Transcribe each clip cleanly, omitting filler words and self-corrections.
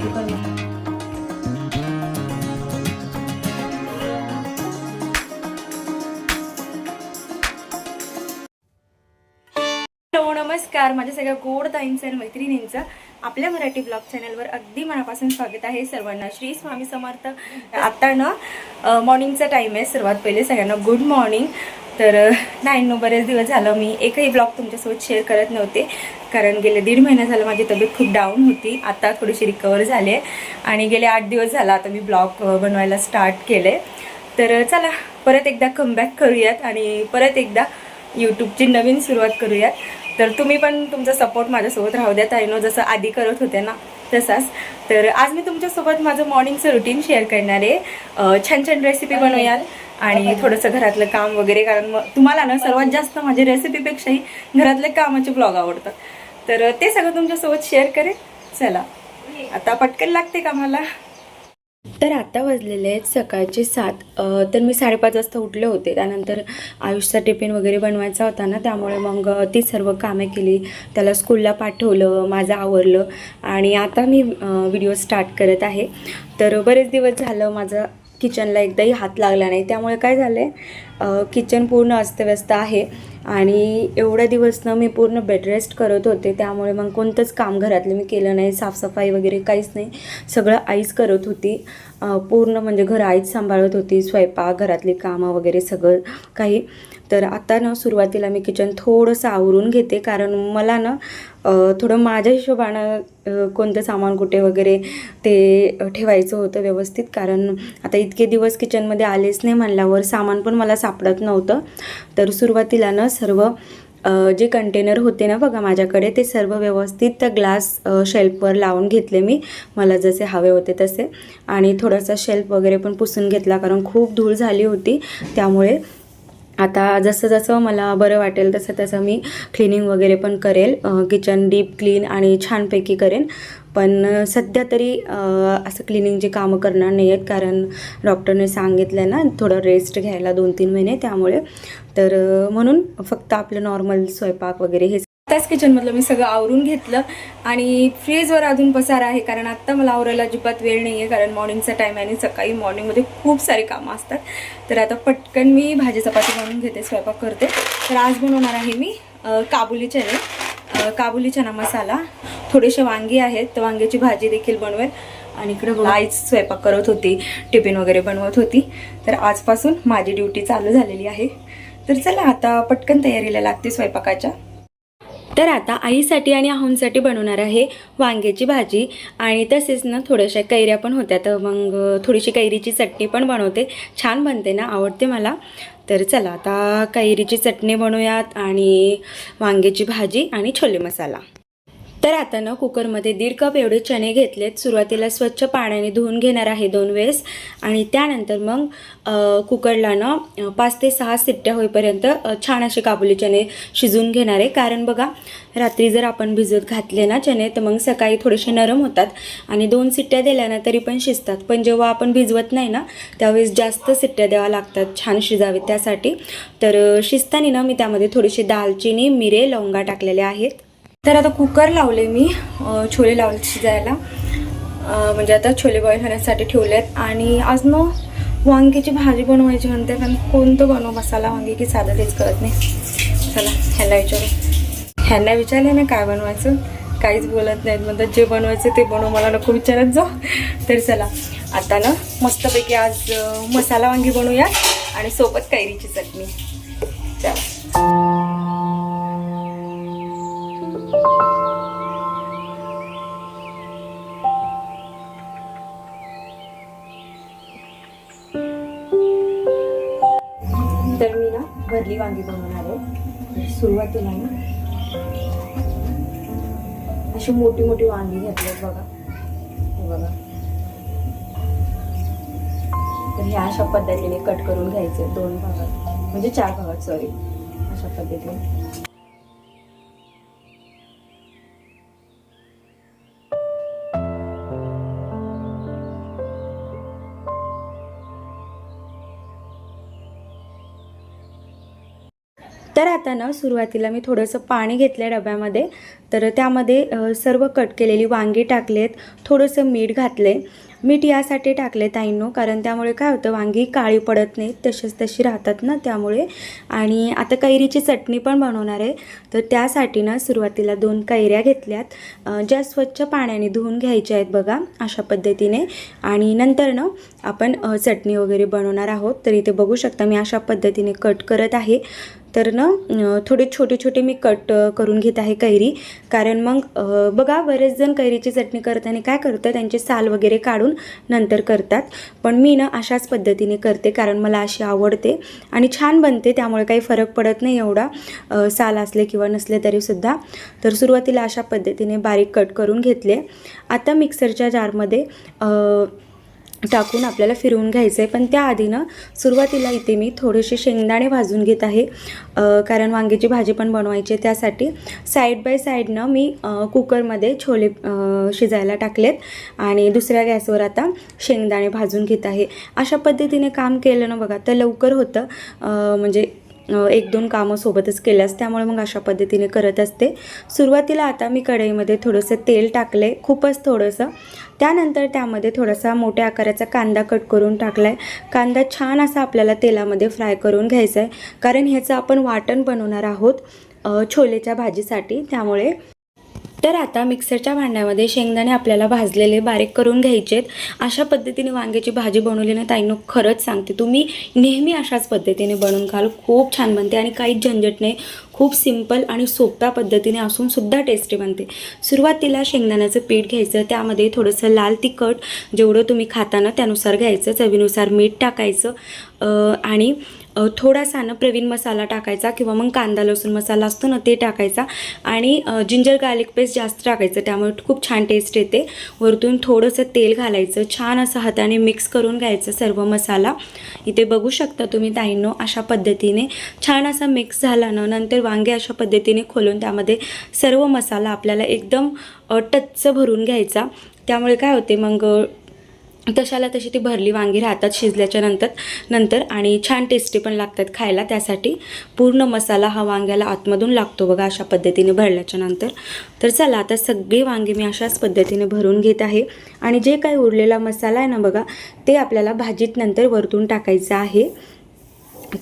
Hello नमस्कार, माझ्या सगळ्या गोड ताईंचं आणि मैत्रिणींचं आपल्या मराठी ब्लॉग चॅनलवर अगदी मनापासून स्वागत आहे सर्वांना. श्री स्वामी समर्थ. आता ना मॉर्निंगचा टाईम आहे. सर्वात पहिले सगळ्यांना गुड मॉर्निंग. तर नाही बरेच दिवस झालं मी एकही ब्लॉग तुमच्यासोबत शेअर करत नव्हते, कारण गेले 1.5 महिना झालं माझी तब्येत खूप डाऊन होती. आता थोडीशी रिकवर झाली आहे आणि गेले 8 दिवस झाला आता मी ब्लॉग बनवायला स्टार्ट केले. तर चला परत एकदा कमबॅक करूयात आणि परत एकदा यूट्यूबची नवीन सुरुवात करूयात. तर तुम्ही पण तुमचा सपोर्ट माझ्यासोबत राहू द्या ताईनो, जसं आधी करत होते ना तसाच. तर आज मी तुमच्यासोबत माझं मॉर्निंगचं रुटीन शेअर करणार आहे. छान छान रेसिपी बनवूयाल आणि थोडंसं घरातलं काम वगैरे, कारण तुम्हाला ना सर्वात जास्त माझ्या रेसिपीपेक्षाही घरातल्या कामाचे ब्लॉग आवडतात. तर ते सगळं तुमच्यासोबत शेअर करेन. चला आता पटकन लागते कामाला. तर आता वाजलेले आहेत सकाळचे 7. तर मी 5:30 वाजता उठले होते. त्यानंतर आयुषचा टिफिन वगैरे बनवायचा होता ना, त्यामुळे मग ती सर्व कामे केली. त्याला स्कूलला पाठवलं, माझं आवरलं आणि आता मी व्हिडिओ स्टार्ट करत आहे. तर बरेच दिवस झालं माझं किचनला एकदाही हात लागला नाही, त्यामुळे काय झालं आहे किचन पूर्ण अस्तव्यस्त आहे. आणि एवढ्या दिवस ना मी पूर्ण बेड रेस्ट करत होते, त्यामुळे मग कोणतंच काम घरातलं मी केलं नाही. साफसफाई वगैरे काहीच नाही, सगळं आईच करत होती. पूर्ण म्हणजे घर आईच सांभाळत होती, स्वयंपाक घरातली कामं वगैरे सगळं काही. तर आता ना सुरुवातीला मी किचन थोडंसं आवरून घेते, कारण मला ना थोडं माझ्या हिशोबानं कोणतं सामान कुठे वगैरे ते ठेवायचं होतं व्यवस्थित. कारण आता इतके दिवस किचनमध्ये आलेच नाही म्हणल्यावर सामान पण मला सापडत नव्हतं. तर सुरुवातीला ना सर्व जे कंटेनर होते ना बघा माझ्याकडे, ते सर्व व्यवस्थित ग्लास शेल्फवर लावून घेतले मी, मला जसे हवे होते तसे. आणि थोडासा शेल्फ वगैरे पण पुसून घेतला, कारण खूप धूळ झाली होती. त्यामुळे आता जसं जसं मला बरं वाटेल तसं तसं मी क्लिनिंग वगैरे पण करेल. किचन डीप क्लीन आणि छानपैकी करेन. पण सध्या तरी असं क्लिनिंगची कामं करणार नाही आहेत, कारण डॉक्टरने सांगितलं ना थोडं रेस्ट घ्यायला 2-3 महिने, त्यामुळे. तर म्हणून फक्त आपलं नॉर्मल स्वयंपाक वगैरे हे त्याच किचनमधलं मी सगळं आवरून घेतलं. आणि फ्रीजवर अजून पसार आहे, कारण आत्ता मला आवरायला अजिबात वेळ नाही आहे, कारण मॉर्निंगचा टाईम आहे आणि सकाळी मॉर्निंगमध्ये खूप सारे कामं असतात. तर आता पटकन मी भाजी चपाती बनवून घेते, स्वयंपाक करते. तर आज बनवणार आहे मी काबुली चणे, काबुली चना मसाला. थोडेसे वांगी आहेत, तर वांग्याची भाजी देखील बनवेल. आणि इकडे बघा आईच स्वयंपाक करत होती, टिफिन वगैरे बनवत होती. तर आजपासून माझी ड्युटी चालू झालेली आहे. तर चला आता पटकन तयारीला लागते स्वयंपाकाच्या. तर आता आईसाठी आणि आहुंसाठी बनवणार आहे वांग्याची भाजी. आणि तसेच ना थोड्याशा कैऱ्या पण होत्या, तर मग थोडीशी कैरीची चटणी पण बनवते. छान बनते ना, आवडते मला. तर चला आता कैरीची चटणी बनवूयात आणि वांग्याची भाजी आणि छोले मसाला. तर आता ना कुकरमध्ये 1.5 कप एवढे चणे घेतलेत. सुरुवातीला स्वच्छ पाण्याने धुवून घेणार आहे 2 वेळेस. आणि त्यानंतर मग कुकरला ना 5 ते 6 शिट्ट्या होईपर्यंत छान असे काबुली चणे शिजवून घेणार आहे. कारण बघा रात्री जर आपण भिजत घातले ना चणे, तर मग सकाळी थोडेसे नरम होतात आणि 2 शिट्ट्या दिल्या ना तरी पण शिजतात. पण जेव्हा आपण भिजवत नाही ना त्यावेळेस जास्त शिट्ट्या द्याव्या लागतात छान शिजावेत त्यासाठी. तर शिजताना ना मी त्यामध्ये थोडीशी दालचिनी, मिरे, लवंगा टाकलेल्या आहेत. तर आता कुकर लावले मी, छोले लावले शिजायला. म्हणजे आता छोले बॉईल होण्यासाठी ठेवलेत. आणि आज ना वांग्याची भाजी बनवायची म्हणते, पण कोणतं बनवू, मसाला वांगी की साधं तेच कळत नाही. चला ह्यांना विचारले ना काय बनवायचं, काहीच बोलत नाहीत, म्हणतात जे बनवायचं ते बनव, मला नको विचारत जाऊ. तर चला आता ना मस्तपैकी आज मसाला वांगी बनवूया आणि सोबत कैरीची चटणी. चला तर मी ना भरली वांगी बनवणार आहे. सुरुवातीला ना अशी मोठी मोठी वांगी घेतलीत बघा, हे बघा. तर ह्या अशा पद्धतीने कट करून घ्यायचे 2 भागात, म्हणजे 4 भागात, सॉरी, अशा पद्धतीने. तर आता ना सुरुवातीला मी थोडंसं पाणी घेतलं डब्यामध्ये, तर त्यामध्ये सर्व कट केलेली वांगी टाकलेत, थोडंसं मीठ घातले. मीठ यासाठी टाकले ताईंनो, कारण त्यामुळे काय होतं वांगी काळी पडत नाहीत, तशीच तशी राहतात ना त्यामुळे. आणि आता कैरीची चटणी पण बनवणार आहे, तर त्यासाठी ना सुरुवातीला 2 कैऱ्या घेतल्यात, ज्या स्वच्छ पाण्याने धुवून घ्यायच्या आहेत बघा अशा पद्धतीने. आणि नंतर ना आपण चटणी वगैरे बनवणार आहोत. तर इथे बघू शकता मी अशा पद्धतीने कट करत आहे. तर ना थोडे छोटे छोटे मी कट करून घेत आहे कैरी, कारण मग बघा बरेच जण कैरीची चटणी करताना काय करतात त्यांचे साल वगैरे काढून नंतर करतात, पण मी ना अशाच पद्धतीने करते कारण मला अशी आवडते आणि छान बनते, त्यामुळे काही फरक पडत नाही एवढा साल असले किंवा नसले तरीसुद्धा. तर सुरुवातीला अशा पद्धतीने बारीक कट करून घेतले. आता मिक्सरच्या जारमध्ये टाकून आपल्याला फिरवून घ्यायचं आहे, पण त्याआधी ना सुरुवातीला इथे मी थोडेसे शेंगदाणे भाजून घेत आहे, कारण वांग्याची भाजी पण बनवायची आहे. त्यासाठी साईड बाय साईडनं मी कुकरमध्ये छोले शिजायला टाकलेत आणि दुसऱ्या गॅसवर आता शेंगदाणे भाजून घेत आहे. अशा पद्धतीने काम केलं ना बघा तर लवकर होतं, म्हणजे 1-2 कामं सोबतच केल्यास, त्यामुळे मग अशा पद्धतीने करत असते. सुरुवातीला आता मी कढईमध्ये थोडंसं तेल टाकले, खूपच थोडंसं. त्यानंतर त्यामध्ये थोडासा मोठ्या आकाराचा कांदा कट करून टाकला आहे. कांदा छान असा आपल्याला तेलामध्ये फ्राय करून घ्यायचा आहे, कारण ह्याचं आपण वाटण बनवणार आहोत छोलेच्या भाजीसाठी, त्यामुळे. तर आता मिक्सरच्या भांड्यामध्ये शेंगदाणे आपल्याला भाजलेले बारीक करून घ्यायचे आहेत. अशा पद्धतीने वांग्याची भाजी बनवली ना ताईंनो, खरंच सांगते तुम्ही नेहमी अशाच पद्धतीने बनवून खाल, खूप छान बनते आणि काहीच झंझट नाही, खूप सिंपल आणि सोप्या पद्धतीने असून सुद्धा टेस्टी बनते. सुरुवातीला शेंगदाण्याचं पीठ घ्यायचं, त्यामध्ये थोडंसं लाल तिखट जेवढं तुम्ही खाताना त्यानुसार घ्यायचं, चवीनुसार मीठ टाकायचं आणि थोडासा ना प्रवीण मसाला टाकायचा किंवा मग कांदा लसूण मसाला असतो ना ते टाकायचा आणि जिंजर गार्लिक पेस्ट जास्त टाकायचं, त्यामुळे खूप छान टेस्ट येते. वरतून थोडंसं तेल घालायचं, छान असं हाताने मिक्स करून घ्यायचं सर्व मसाला. इथे बघू शकता तुम्ही ताईंनो, अशा पद्धतीने छान असा मिक्स झाला ना, नंतर वांगे अशा पद्धतीने खोलून त्यामध्ये सर्व मसाला आपल्याला एकदम टच्च भरून घ्यायचा. त्यामुळे काय होते मग तशाला तशी ती भरली वांगी राहतात शिजल्याच्या नंतर आणि छान टेस्टी पण लागतात खायला. त्यासाठी पूर्ण मसाला हा वांग्याला आतमधून लागतो बघा अशा पद्धतीने भरल्याच्या नंतर. तर चला आता सगळी वांगी मी अशाच पद्धतीने भरून घेत आहे आणि जे काही उरलेला मसाला आहे ना बघा, ते आपल्याला भाजीत नंतर वरतून टाकायचं आहे.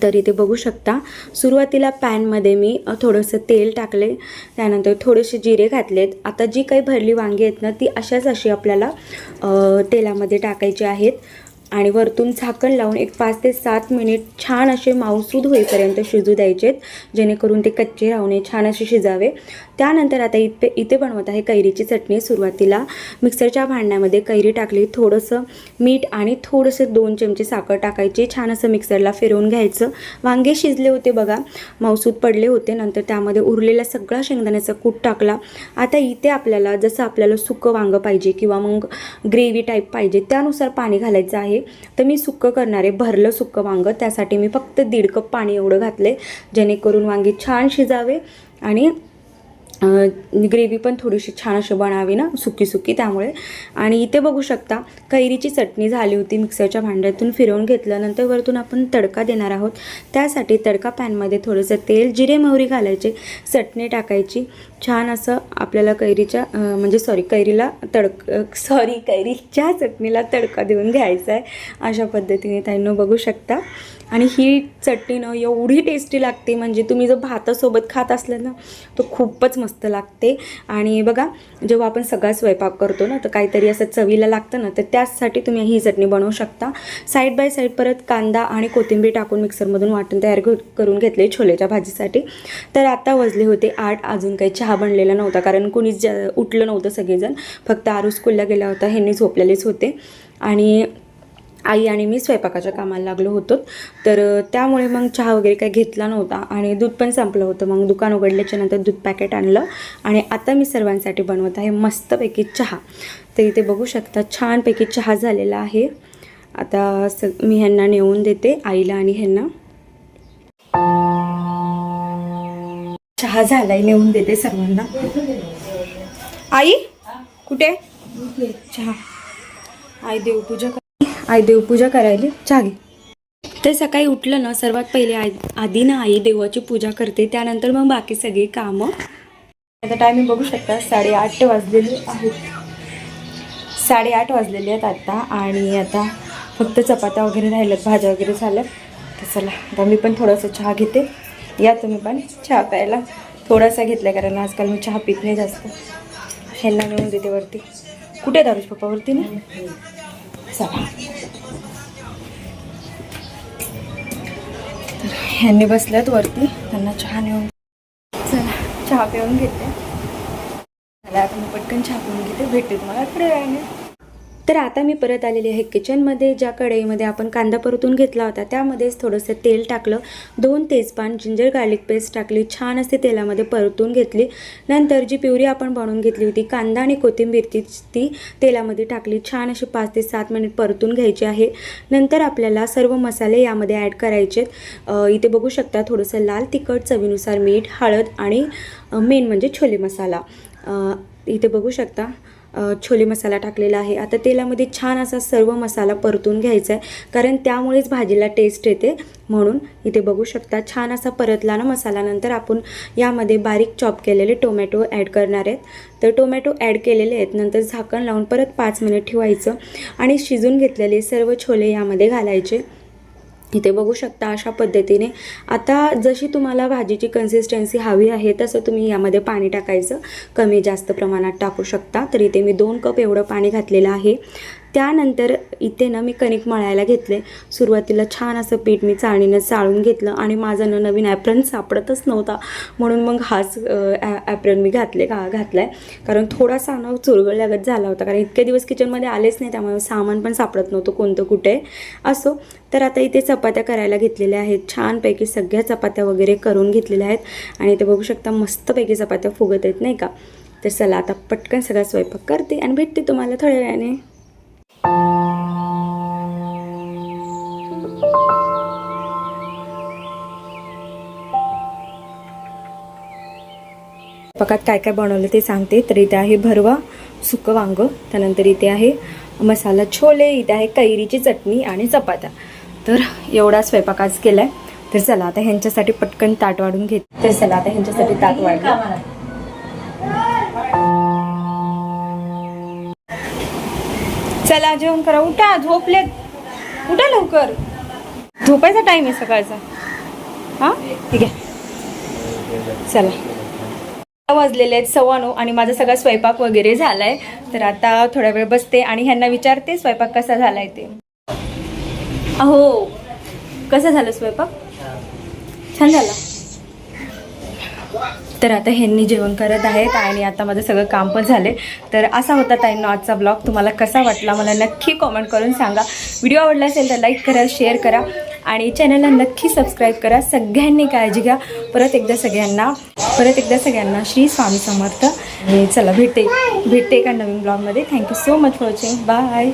तर इथे बघू शकता सुरुवातीला पॅनमध्ये मी थोडंसं तेल टाकले, त्यानंतर थोडेसे जिरे घातलेत. आता जी काही भरली वांगी आहेत ना ती अशी आपल्याला तेलामध्ये टाकायची आहेत आणि वरतून झाकण लावून एक 5 ते 7 मिनिट छान असे माऊसूद होईपर्यंत शिजू द्यायचेत, जेणेकरून ते कच्चे राहू नये, छान असे शिजावे. त्यानंतर आता इथे बनवत आहे कैरीची चटणी. सुरुवातीला मिक्सरच्या भांड्यामध्ये कैरी टाकली, थोडंसं मीठ आणि थोडंसं 2 चमचे साखर टाकायची, छान असं मिक्सरला फिरवून घ्यायचं. वांगे शिजले होते बघा, माऊसूद पडले होते. नंतर त्यामध्ये उरलेला सगळा शेंगदाण्याचा कूट टाकला. आता इथे आपल्याला जसं आपल्याला सुकं वांगं पाहिजे किंवा मग ग्रेव्ही टाईप पाहिजे त्यानुसार पाणी घालायचं आहे. तर मी सुक्कं करणार आहे, भरलं सुक्कं वांगं, त्यासाठी मी फक्त 1.5 कप पाणी एवढं घातले, जेणेकरून वांगी छान शिजावे आणि ग्रेव्ही पण थोडीशी छान अशी बनावी ना सुकी, त्यामुळे. आणि इथे बघू शकता कैरीची चटणी झाली होती, मिक्सरच्या भांड्यातून फिरवून घेतलं. नंतर वरतून आपण तडका देणार आहोत, त्यासाठी तडका पॅनमध्ये थोडंसं तेल, जिरे मोहरी घालायचे, चटणी टाकायची. छान असं आपल्याला कैरीच्या चटणीला तडका देऊन घ्यायचा आहे अशा पद्धतीने ताईंनो, बघू शकता. आणि ही चटणी ना एवढी टेस्टी लागते, म्हणजे तुम्ही जर भातासोबत खात असलं ना तर खूपच मस्त लागते. आणि बघा जेव्हा आपण सगळा स्वयंपाक करतो ना तर काहीतरी असं चवीला लागतं ना, तर त्यासाठी तुम्ही ही चटणी बनवू शकता. साईड बाय साईड परत कांदा आणि कोथिंबीर टाकून मिक्सरमधून वाटून तयार करून घेतले छोलेच्या भाजीसाठी. तर आता वाजले होते 8, अजून काही चहा बनलेला नव्हता, कारण कोणीच उठलं नव्हतं, सगळेजण फक्त आरू स्कूलला गेला होता, ह्यांनी झोपलेलेच होते आणि आई आणि मी स्वयंपाकाच्या कामाला लागलो होतो. तर त्यामुळे मग चहा वगैरे काही घेतला नव्हता आणि दूध पण संपलं होतं. मग दुकान उघडल्याच्या नंतर दूध पॅकेट आणलं आणि आता मी सर्वांसाठी बनवत आहे मस्तपैकी चहा. तर इथे बघू शकता छानपैकी चहा झालेला आहे. आता मी ह्यांना नेऊन देते, आईला आणि ह्यांना. चहा झालाय, नेऊन देते सर्वांना. आई कुठे? चहा. आई देवपूजा करायली, चहा घे. तर सकाळी उठलं ना सर्वात पहिले आधी ना आई देवाची पूजा करते, त्यानंतर मग बाकी सगळी कामं. आता टायमिंग बघू शकता 8:30 वाजलेले आहेत. 8:30 वाजलेले आहेत आता. आणि आता फक्त चपात्या वगैरे राहिल्यात, भाज्या वगैरे झाल्यात. तर चला आता मी पण थोडंसं चहा घेते. या तुम्ही पण चहा प्यायला. थोडासा घेतला कारण आजकाल मी चहा पित नाही जास्त. ह्यांना नेऊन देते वरती. कुठे दारूच पप्पा वरती ना. चला ह्यांनी बसल्यात वरती, त्यांना चहा नेऊन. चला चहा पिऊन घेते. मला आता मी पटकन चहा पिऊन घेते. भेटते तुम्हाला पुढे वेळाने. तर आता मी परत आलेली आहे किचनमध्ये. ज्या कढईमध्ये आपण कांदा परतून घेतला होता त्यामध्येच थोडंसं तेल टाकलं, 2 तेजपान, जिंजर गार्लिक पेस्ट टाकली, छान असे तेलामध्ये परतून घेतली. नंतर जी प्युरी आपण बनवून घेतली होती कांदा आणि कोथिंबीर ती तेलामध्ये टाकली. छान अशी 5 ते 7 मिनिट परतून घ्यायची आहे. नंतर आपल्याला सर्व मसाले यामध्ये ॲड करायचे. इथे बघू शकता थोडंसं लाल तिखट, चवीनुसार मीठ, हळद आणि मेन म्हणजे छोले मसाला. इथे बघू शकता छोले मसाला टाकलेला आहे. आता तेलामध्ये छान असा सर्व मसाला परतून घ्यायचा आहे, कारण त्यामुळेच भाजीला टेस्ट येते. म्हणून इथे बघू शकता छान असा परतला ना मसाला. नंतर आपण यामध्ये बारीक चॉप केलेले टोमॅटो ॲड करणार आहेत. तर टोमॅटो ॲड केलेले आहेत. नंतर झाकण लावून परत 5 मिनिट ठेवायचं आणि शिजून घेतलेले सर्व छोले यामध्ये घालायचे. इथे बघू शकता अशा पद्धतीने. आता जशी तुम्हाला भाजीची कन्सिस्टन्सी हवी आहे तसं तुम्ही यामध्ये पाणी टाकायचं, कमी जास्त प्रमाणात टाकू शकता. तर इथे मी 2 कप एवढं पाणी घातलेलं आहे. त्यानंतर इथे ना मी कणिक मळायला घेतले. सुरुवातीला छान असं पीठ मी चाळणीनं चाळून घेतलं आणि माझं नवीन ॲप्रन सापडतच नव्हता, म्हणून मग हाच ॲप्रन मी घातलाय. कारण थोडासा ना चुरगळल्यागत झाला होता, कारण इतके दिवस किचनमध्ये आलेच नाही, त्यामुळे सामान पण सापडत नव्हतं कोणतं कुठे असो. तर आता इथे चपात्या करायला घेतलेल्या आहेत. छानपैकी सगळ्या चपात्या वगैरे करून घेतलेल्या आहेत आणि इथे बघू शकता मस्तपैकी चपात्या फुगत आहेत नाही का. तर चला आता पटकन सगळा स्वयंपाक करते आणि भेटते तुम्हाला थोड्या वेळाने. स्वयंपाकात काय काय बनवलं ते सांगते. तर इथे आहे भरवा, सुकं वांग, त्यानंतर इथे आहे मसाला छोले, इथे आहे कैरीची चटणी आणि चपात्या. तर एवढा स्वयंपाक आज केलाय. तर चला आता ह्यांच्यासाठी पटकन ताट वाढून घेते. तर चला आता ह्यांच्यासाठी ताट वाढलं. चला जेवण करा. उठा, झोपलेत, उठा लवकर. झोपायचा टाइम आहे सकाळचा. हां ठीक आहे. चला वाजलेले आहेत 9:15 आणि माझा सगळा स्वयंपाक वगैरे झालाय. तर आता थोडा वेळ बसते आणि ह्यांना विचारते स्वयंपाक कसा झालाय ते. अहो कसा झाला स्वयंपाक? छान झाला. तर आता ह्यांनी जेवण करत आहेत आणि आता माझं सगळं काम पण झाले. तर असा होता ताईंनो आजचा ब्लॉग. तुम्हाला कसा वाटला मला नक्की कॉमेंट करून सांगा. व्हिडिओ आवडला असेल तर लाईक करा, शेअर करा आणि चॅनलला नक्की सबस्क्राईब करा. सगळ्यांनी काळजी घ्या. परत एकदा सगळ्यांना श्री स्वामी समर्थ. चला भेटते एका नवीन ब्लॉगमध्ये. Thank you so much for watching. Bye.